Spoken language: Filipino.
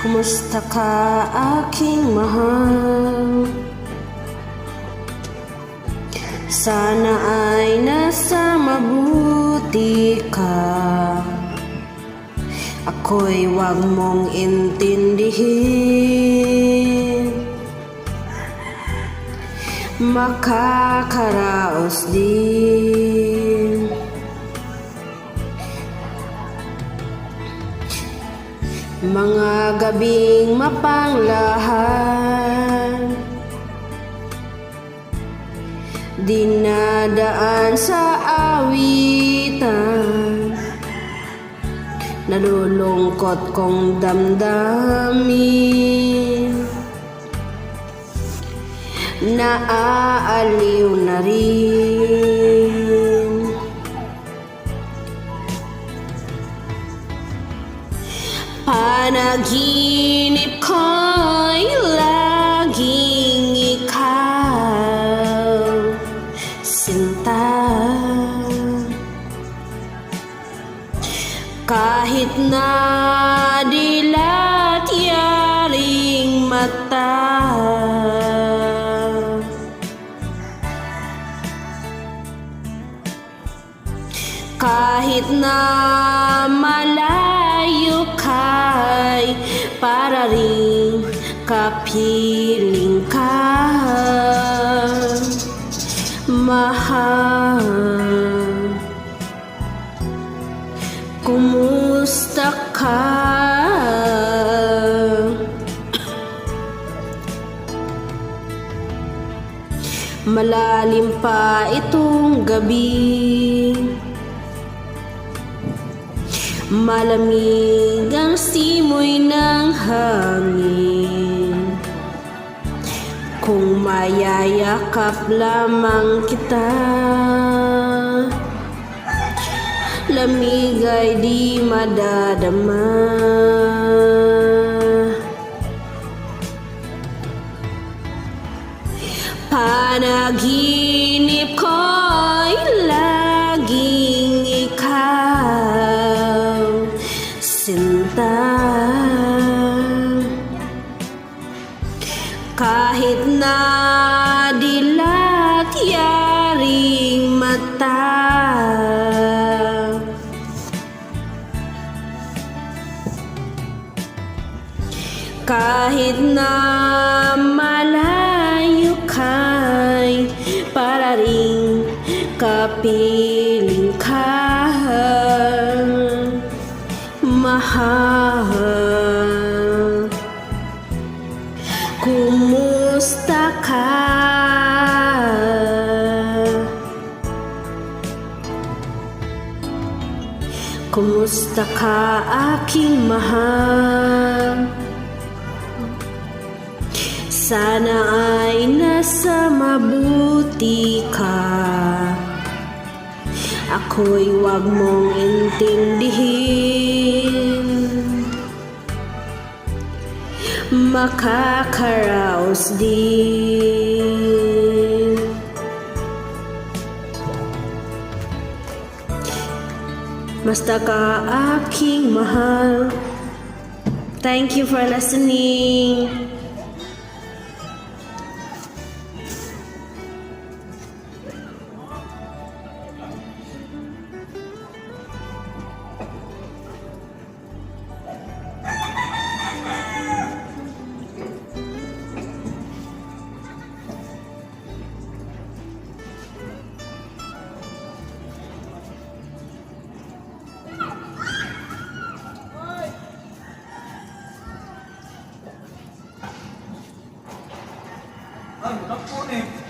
Kumusta ka, aking mahal? Sana ay nasa mabuti ka. Ako'y wag mong intindihin, makakaraos din. Mga gabing mapanglahan, dinadaan sa awitan, nalulungkot kong damdamin, naaaliw na rin. Panaginip ko'y laging ikaw, sinta. Kahit na dilat yaring mata, kahit na malayo ka'y para rin kapiling ka, mahal. Kumusta ka? Malalim pa itong gabi, malamig ang simoy ng hangin. Kung mayayakap lamang kita, lamig ay di madadama. Panaginip ko'y laging ikaw, sinta. Kahit na dilat yaring mata, kahit na malayo ka'y para rin kapiling ka, mahal. Kumusta ka? Kumusta ka, aking mahal? Sana ay nasa mabuti ka. Ako'y wag mong intindihin, makakaraos din. Basta ka, aking mahal. Thank you for listening. Ay, naku eh.